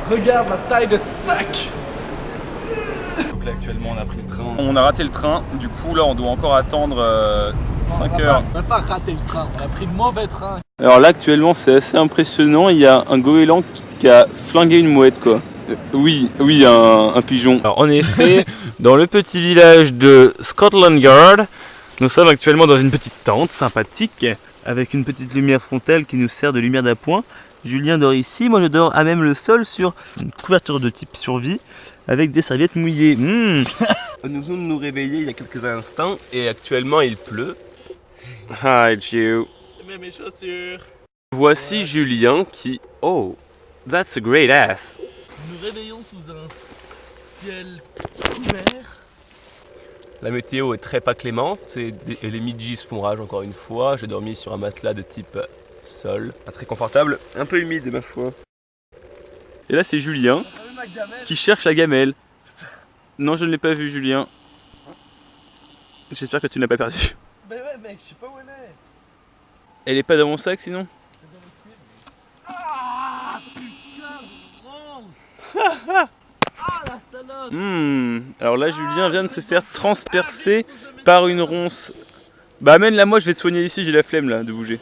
Regarde la taille de sac. Donc là actuellement on a pris le train. On a raté le train, du coup là on doit encore attendre 5 heures. On n'a pas raté le train, on a pris le mauvais train. Alors là actuellement c'est assez impressionnant, il y a un goéland qui a flingué une mouette quoi. Oui, un pigeon. Alors en effet, dans le petit village de Scotland Yard, nous sommes actuellement dans une petite tente sympathique avec une petite lumière frontale qui nous sert de lumière d'appoint. Julien dort ici, moi je dors à même le sol sur une couverture de type survie avec des serviettes mouillées. Nous venons de nous réveiller il y a quelques instants et actuellement il pleut. Hi Joe. Mets mes chaussures. Voici Julien qui... Oh, that's a great ass. Nous réveillons sous un ciel couvert. La météo est très pas clémente et les midges font rage encore une fois. J'ai dormi sur un matelas de type sol, pas très confortable, un peu humide ma foi. Et là c'est Julien qui cherche la gamelle. Non, je ne l'ai pas vu Julien. J'espère que tu ne l'as pas perdu. Bah ouais mec, je sais pas où elle est. Elle est pas dans mon sac sinon? Ah putain de ronce. Ah la salope. Alors là Julien vient de se faire transpercer par une ronce. Bah amène-la moi, je vais te soigner ici, j'ai la flemme là de bouger.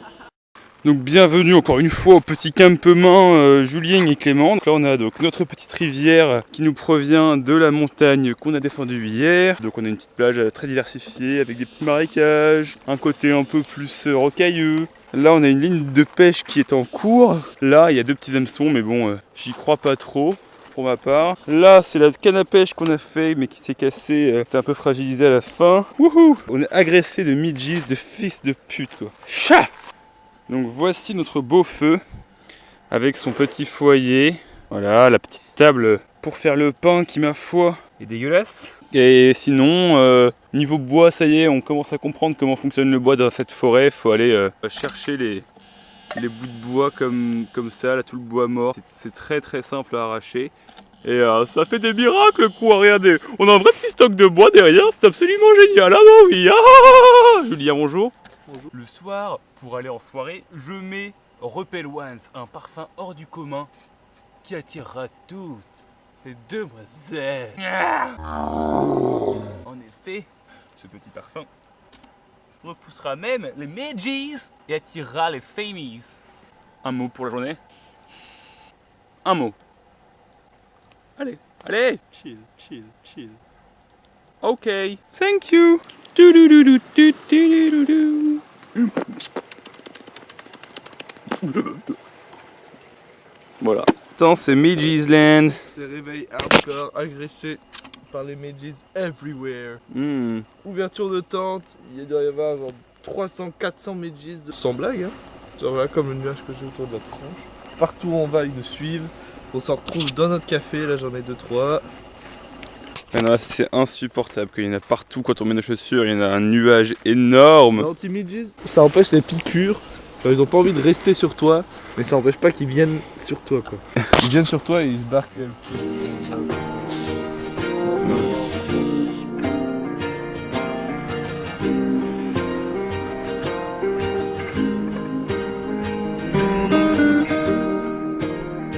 Donc bienvenue encore une fois au petit campement Julien et Clément. Donc là on a donc notre petite rivière qui nous provient de la montagne qu'on a descendue hier. Donc on a une petite plage très diversifiée avec des petits marécages, un côté un peu plus rocailleux. Là on a une ligne de pêche qui est en cours. Là il y a 2 petits hameçons mais bon j'y crois pas trop pour ma part. Là c'est la canne à pêche qu'on a fait mais qui s'est cassée, c'était un peu fragilisé à la fin. Wouhou. On est agressé de midges, de fils de pute quoi. Chat. Donc voici notre beau feu avec son petit foyer. Voilà, la petite table pour faire le pain qui ma foi est dégueulasse. Et sinon, niveau bois, ça y est, on commence à comprendre comment fonctionne le bois dans cette forêt. Faut aller chercher les bouts de bois comme ça, là tout le bois mort. C'est très très simple à arracher. Et ça fait des miracles quoi, regardez. On a un vrai petit stock de bois derrière, c'est absolument génial. Ah non oui, Julien, bonjour. Bonjour. Le soir, pour aller en soirée, je mets Repel Ones, un parfum hors du commun qui attirera toutes les demoiselles. En effet, ce petit parfum repoussera même les midges et attirera les famies. Un mot pour la journée? Un mot. Allez, allez. Chill, chill, chill. Ok, thank you. Voilà. Attends, c'est Midges Land. C'est réveil hardcore, agressé par les midges everywhere. Ouverture de tente, il doit y avoir genre 300-400 midges. Sans blague hein. Genre là comme le nuage que j'ai autour de notre tronche. Partout où on va, ils nous suivent. On s'en retrouve dans notre café, là j'en ai 2-3. C'est insupportable qu'il y en a partout quand on met nos chaussures, il y en a un nuage énorme. Anti-midges, ça empêche les piqûres. Enfin, ils ont pas envie de rester sur toi, mais ça empêche pas qu'ils viennent sur toi quoi. Ils viennent sur toi et ils se barquent.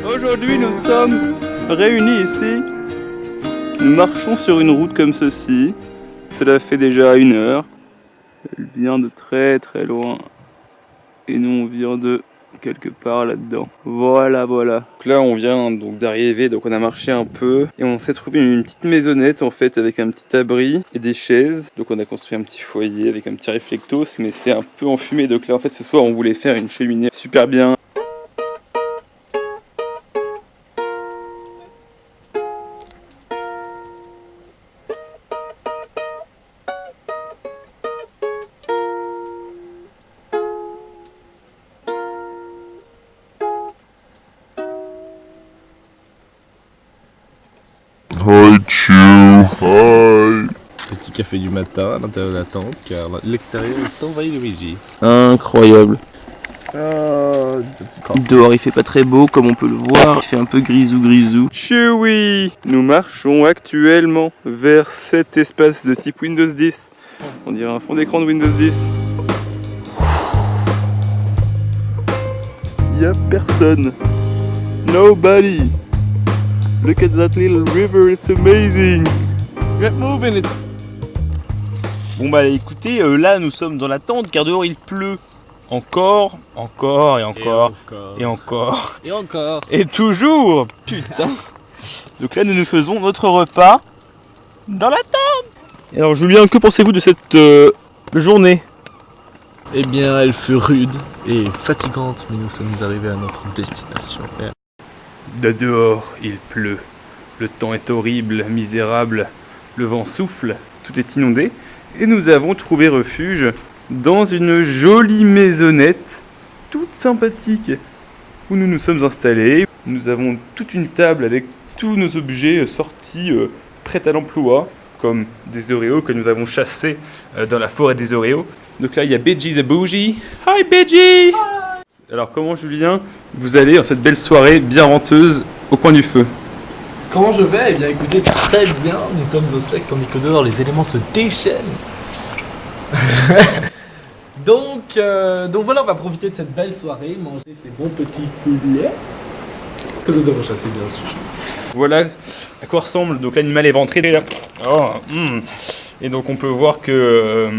Aujourd'hui nous sommes réunis ici. Nous marchons sur une route comme ceci. Cela fait déjà 1 heure. Elle vient de très très loin. Et nous on vient de quelque part là-dedans. Voilà, voilà. Donc là on vient donc d'arriver, donc on a marché un peu. Et on s'est trouvé une petite maisonnette en fait avec un petit abri et des chaises. Donc on a construit un petit foyer avec un petit réflectos, mais c'est un peu enfumé. Donc là en fait ce soir on voulait faire une cheminée super bien. Hi, Chew. Hi. Petit café du matin à l'intérieur de la tente car l'extérieur est envahi de midges. Incroyable. Dehors il fait pas très beau comme on peut le voir, il fait un peu grisou. Chewy. Nous marchons actuellement vers cet espace de type Windows 10. On dirait un fond d'écran de Windows 10. Y a personne. Nobody. Look at that little river, it's amazing. Get moving it. Bon bah écoutez, là nous sommes dans la tente car dehors il pleut. Encore, encore et encore et encore. Et encore. Et toujours. Putain. Donc là nous nous faisons notre repas dans la tente. Et alors Julien, que pensez-vous de cette journée? Eh bien, elle fut rude et fatigante, mais nous sommes arrivés à notre destination. De dehors, il pleut. Le temps est horrible, misérable. Le vent souffle, tout est inondé. Et nous avons trouvé refuge dans une jolie maisonnette, toute sympathique, où nous nous sommes installés. Nous avons toute une table avec tous nos objets sortis, prêts à l'emploi, comme des Oreos que nous avons chassés dans la forêt des Oreos. Donc là, il y a Beji the Bougie. Hi Beji! Alors comment Julien, vous allez dans cette belle soirée bien venteuse au coin du feu? Comment je vais? Eh bien, écoutez, très bien. Nous sommes au sec, tandis que dehors, les éléments se déchaînent. donc voilà, on va profiter de cette belle soirée, manger ces bons petits poulets que nous avons chassés, bien sûr. Voilà à quoi ressemble. Donc l'animal est ventré là. Oh, Et donc on peut voir que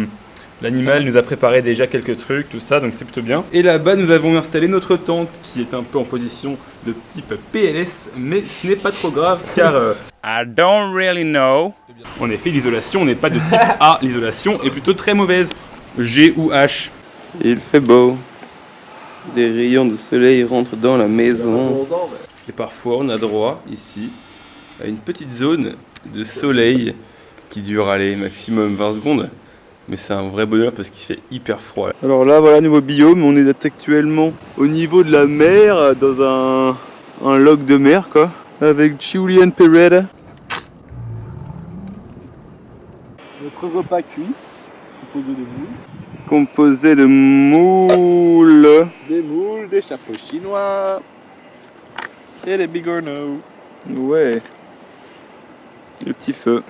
l'animal nous a préparé déjà quelques trucs, tout ça, donc c'est plutôt bien. Et là-bas, nous avons installé notre tente qui est un peu en position de type PLS, mais ce n'est pas trop grave car I don't really know. En effet, l'isolation n'est pas de type A, l'isolation est plutôt très mauvaise. G ou H. Il fait beau. Des rayons de soleil rentrent dans la maison. Et parfois, on a droit ici à une petite zone de soleil qui dure, allez, maximum 20 secondes. Mais c'est un vrai bonheur parce qu'il fait hyper froid. Alors là, voilà, nouveau biome. On est actuellement au niveau de la mer, dans un lac de mer, quoi. Avec Julian Peretta. Notre repas cuit, Composé de moules. des moules, des chapeaux chinois et des bigorneaux. Ouais. Le petit feu.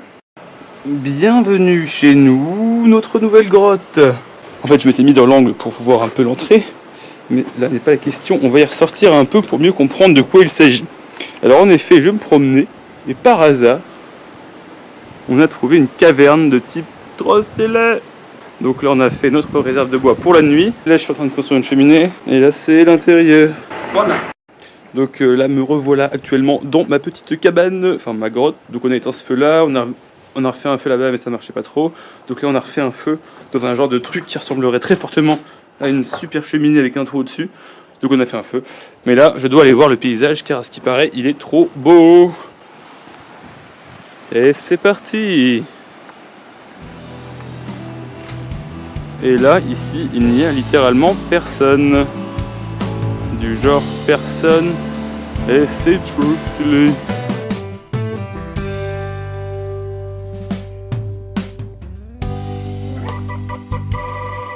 Bienvenue chez nous, notre nouvelle grotte. En fait, je m'étais mis dans l'angle pour voir un peu l'entrée, mais là n'est pas la question. On va y ressortir un peu pour mieux comprendre de quoi il s'agit. Alors en effet, je me promenais et par hasard, on a trouvé une caverne de type trop stylé. Donc là, on a fait notre réserve de bois pour la nuit. Là, je suis en train de construire une cheminée et là, c'est l'intérieur. Voilà. Donc là, me revoilà actuellement dans ma petite cabane, enfin ma grotte. Donc on a éteint ce feu-là, on a refait un feu là-bas mais ça marchait pas trop. Donc là on a refait un feu dans un genre de truc qui ressemblerait très fortement à une super cheminée avec un trou au-dessus. Donc on a fait un feu. Mais là je dois aller voir le paysage car à ce qui paraît il est trop beau. Et c'est parti. Et là ici il n'y a littéralement personne. Du genre personne. Et c'est trop stylé.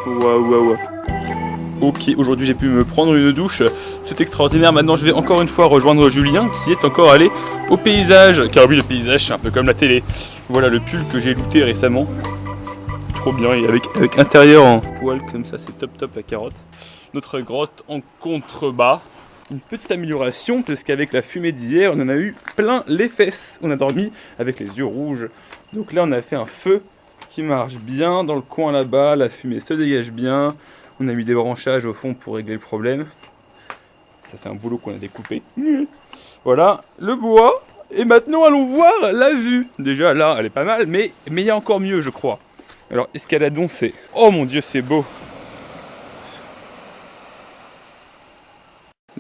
Waouh. Ok, aujourd'hui j'ai pu me prendre une douche, c'est extraordinaire. Maintenant je vais encore une fois rejoindre Julien qui est encore allé au paysage. Car oui, le paysage c'est un peu comme la télé. Voilà le pull que j'ai looté récemment. Trop bien, et avec intérieur en poil comme ça, c'est top la carotte. Notre grotte en contrebas. Une petite amélioration parce qu'avec la fumée d'hier on en a eu plein les fesses. On a dormi avec les yeux rouges. Donc là on a fait un feu qui marche bien dans le coin là-bas, la fumée se dégage bien, on a mis des branchages au fond pour régler le problème. Ça c'est un boulot qu'on a découpé. Voilà le bois, et maintenant allons voir la vue. Déjà là elle est pas mal, mais il y a encore mieux je crois. Alors escaladons, c'est... Oh mon dieu c'est beau.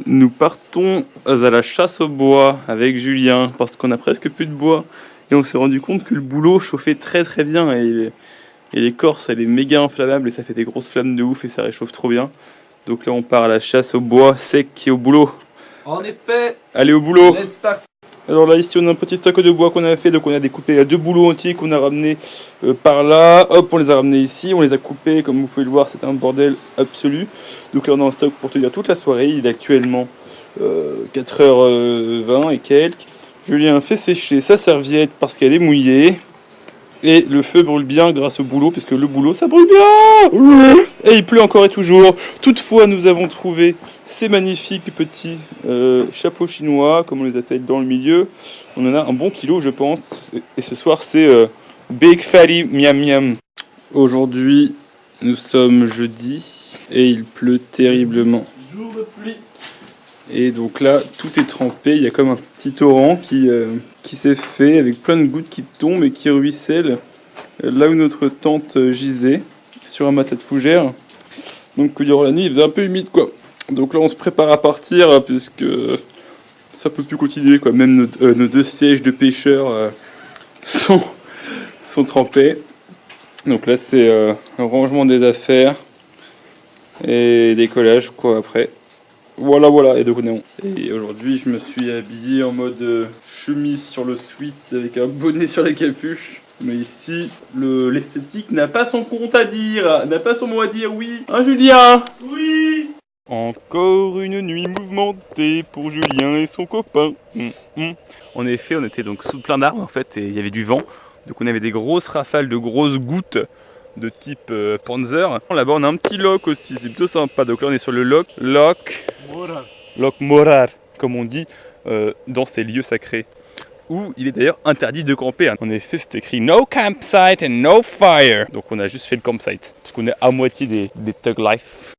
Nous partons à la chasse au bois avec Julien parce qu'on a presque plus de bois. Et on s'est rendu compte que le boulot chauffait très bien et l'écorce elle est méga inflammable et ça fait des grosses flammes de ouf et ça réchauffe trop bien. Donc là on part à la chasse au bois sec qui est au boulot. En effet. Allez au boulot. Let's start. Alors là ici on a un petit stock de bois qu'on a fait, donc on a découpé 2 bouleaux entiers qu'on a ramenés par là, hop on les a ramenés ici, on les a coupés, comme vous pouvez le voir c'était un bordel absolu. Donc là on a un stock pour tenir toute la soirée, il est actuellement 4h20 et quelques. Julien fait sécher sa serviette parce qu'elle est mouillée. Et le feu brûle bien grâce au boulot, puisque le boulot ça brûle bien. Et il pleut encore et toujours. Toutefois nous avons trouvé ces magnifiques petits chapeaux chinois, comme on les appelle dans le milieu. On en a un bon kilo, je pense. Et ce soir, c'est Big Fatty Miam Miam. Aujourd'hui, nous sommes jeudi et il pleut terriblement. Jour de pluie. Et donc là, tout est trempé. Il y a comme un petit torrent qui s'est fait avec plein de gouttes qui tombent et qui ruissellent là où notre tente gisait, sur un matelas de fougère. Donc durant la nuit, il faisait un peu humide, quoi. Donc là, on se prépare à partir puisque ça peut plus continuer, quoi. Même nos 2 sièges de pêcheurs sont trempés. Donc là, c'est un rangement des affaires et décollage, quoi, après. Voilà, et donc et aujourd'hui, je me suis habillé en mode chemise sur le sweat avec un bonnet sur la capuche. Mais ici, l'esthétique n'a pas son compte à dire, n'a pas son mot à dire, oui. Hein, Julien? Oui. Encore une nuit mouvementée pour Julien et son copain. En effet, on était donc sous plein d'arbres en fait, et il y avait du vent. Donc on avait des grosses rafales de grosses gouttes de type Panzer. Là-bas, on a un petit loch aussi, c'est plutôt sympa. Donc là, on est sur le loch Morar, comme on dit dans ces lieux sacrés, où il est d'ailleurs interdit de camper. En effet, c'est écrit No campsite and no fire. Donc on a juste fait le campsite, parce qu'on est à moitié des Thug Life.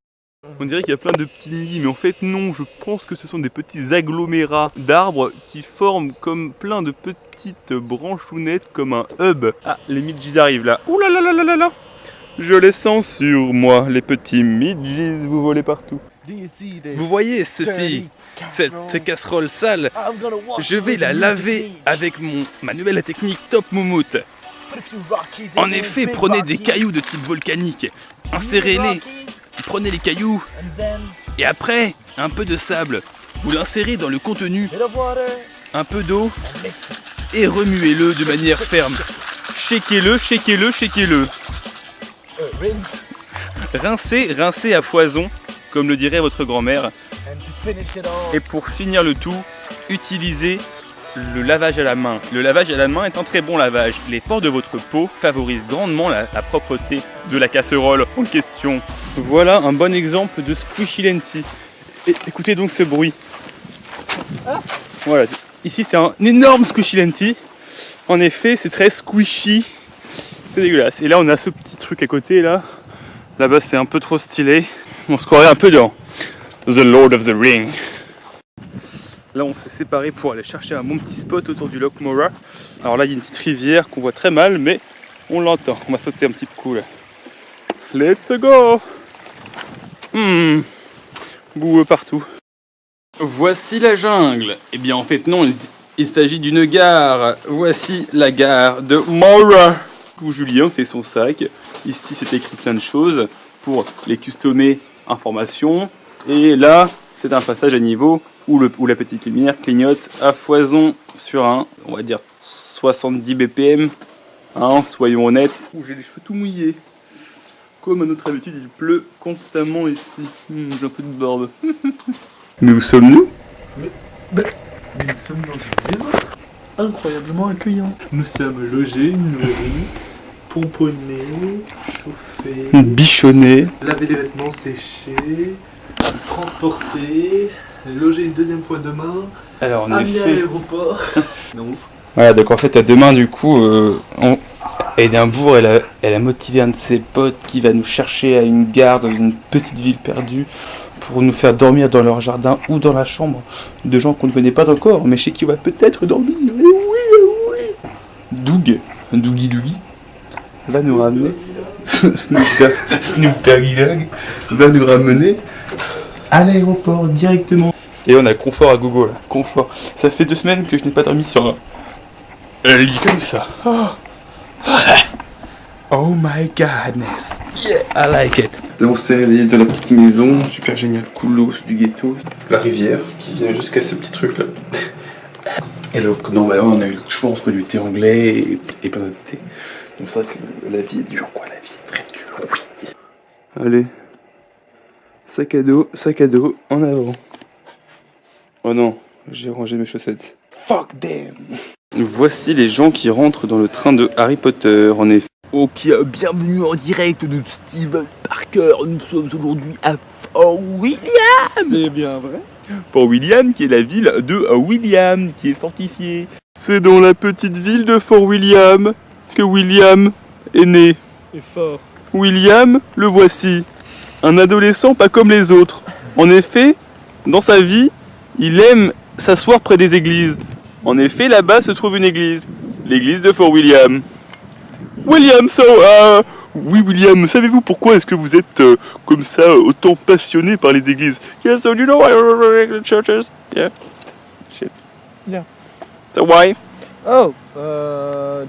On dirait qu'il y a plein de petits nids, mais en fait non, je pense que ce sont des petits agglomérats d'arbres qui forment comme plein de petites branchounettes, comme un hub. Ah, les midges arrivent là. Ouh là là là là là là. Je les sens sur moi, les petits midges, vous volez partout. Vous voyez ceci, cette casserole sale, je vais la laver avec ma nouvelle technique Top Moumout. En effet, prenez des cailloux de type volcanique, insérez-les, prenez les cailloux, et après, un peu de sable, vous l'insérez dans le contenu, un peu d'eau, et remuez-le de manière ferme. Shakez-le, shakez-le, shakez-le. Rincez à foison, comme le dirait votre grand-mère. Et pour finir le tout, utilisez le lavage à la main. Le lavage à la main est un très bon lavage. Les pores de votre peau favorisent grandement la propreté de la casserole en question. Voilà un bon exemple de Squishy Lenti. Et écoutez donc ce bruit. Voilà, ici c'est un énorme Squishy Lenti. En effet, c'est très squishy. C'est dégueulasse. Et là, on a ce petit truc à côté, là. Là-bas, c'est un peu trop stylé. On se croirait un peu dans The Lord of the Ring. Là, on s'est séparés pour aller chercher un bon petit spot autour du Loch Morar. Alors là, il y a une petite rivière qu'on voit très mal, mais on l'entend. On va sauter un petit coup, là. Let's go! Boueux partout. Voici la jungle. Eh bien, en fait, non, il s'agit d'une gare. Voici la gare de Morar, où Julien fait son sac. Ici, c'est écrit plein de choses pour les customer informations. Et là, c'est un passage à niveau où la petite lumière clignote à foison sur un, on va dire, 70 BPM. Hein, soyons honnêtes. J'ai les cheveux tout mouillés. Comme à notre habitude, il pleut constamment ici. J'ai un peu de barbe. Mais où sommes-nous ? Nous sommes dans une maison incroyablement accueillante. Nous sommes logés, nourris, pomponnés, chauffés, Bichonnés. laver les vêtements séchés, transportés, logés une deuxième fois demain, Alors, en amenés à effet. l'aéroport. Non. Voilà, donc en fait, à demain, du coup, Édimbourg, elle a motivé un de ses potes qui va nous chercher à une gare dans une petite ville perdue pour nous faire dormir dans leur jardin ou dans la chambre de gens qu'on ne connaît pas encore, mais chez qui on va peut-être dormir. Eh oui. Dougie va nous ramener. Snoop Doggy Dogg va nous ramener à l'aéroport directement. Et on a confort à gogo là. Confort. Ça fait 2 semaines que je n'ai pas dormi sur un lit comme ça. Oh my godness. Yeah, I like it. Là on s'est réveillé de la petite maison, super génial, coolos du ghetto. La rivière qui vient jusqu'à ce petit truc là. Et donc normalement on a eu le choix entre du thé anglais et pas d'autre thé. Donc c'est vrai que la vie est dure quoi, la vie est très dure. Oui. Allez. Sac à dos, en avant. Oh non, j'ai rangé mes chaussettes. Fuck them. Voici les gens qui rentrent dans le train de Harry Potter, en effet. Ok, bienvenue en direct de Steven Parker. Nous sommes aujourd'hui à William. C'est bien vrai. Fort William, qui est la ville de William, qui est fortifiée. C'est dans la petite ville de Fort William que William est né. C'est fort. William, le voici, un adolescent pas comme les autres. En effet, dans sa vie, il aime s'asseoir près des églises. En effet, là-bas se trouve une église, l'église de Fort William. William, oui William, savez-vous pourquoi est-ce que vous êtes comme ça autant passionné par les églises? Yeah, so you know I like the churches. Yeah. Shit. Yeah. So why? Oh,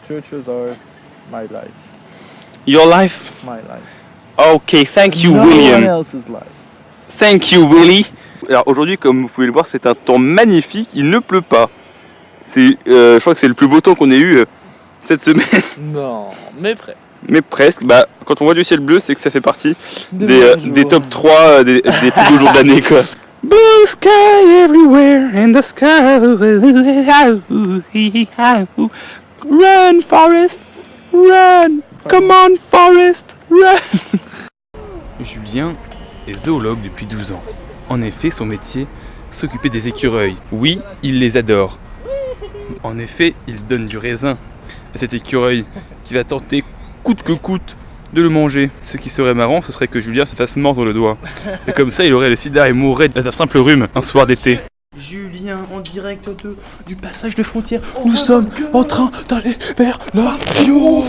churches are my life. Your life? My life. Okay, thank you No one William. else's life. Thank you Willy. Alors aujourd'hui, comme vous pouvez le voir, c'est un temps magnifique, il ne pleut pas. Je crois que c'est le plus beau temps qu'on ait eu cette semaine. Non, mais près. Mais presque, bah, quand on voit du ciel bleu, c'est que ça fait partie des top 3 des plus beaux jours d'année, quoi. Blue sky everywhere in the sky. Run, Forest, run. Come on, Forest, run. Julien est zoologue depuis 12 ans. En effet, son métier, s'occuper des écureuils. Oui, il les adore. En effet, il donne du raisin à cet écureuil qui va tenter coûte que coûte de le manger. Ce qui serait marrant, ce serait que Julien se fasse mordre le doigt. Et comme ça, il aurait le sida et mourrait d'un simple rhume un soir d'été. Julien, en direct du passage de frontière. Nous sommes en train d'aller vers l'avion.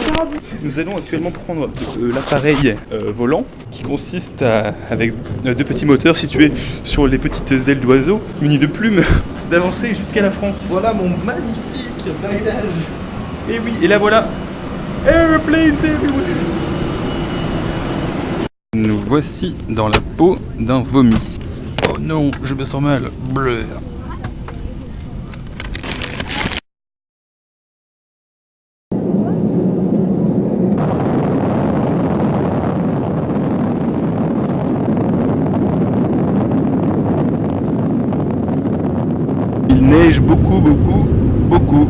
Nous allons actuellement prendre l'appareil volant qui consiste avec deux petits moteurs situés sur les petites ailes d'oiseaux munis de plumes d'avancer jusqu'à la France. Voilà mon magnifique voyage. Et oui, et là voilà. Airplanes everywhere. Nous voici dans la peau d'un vomi. Oh non, je me sens mal. Bleu. Il neige beaucoup, beaucoup, beaucoup.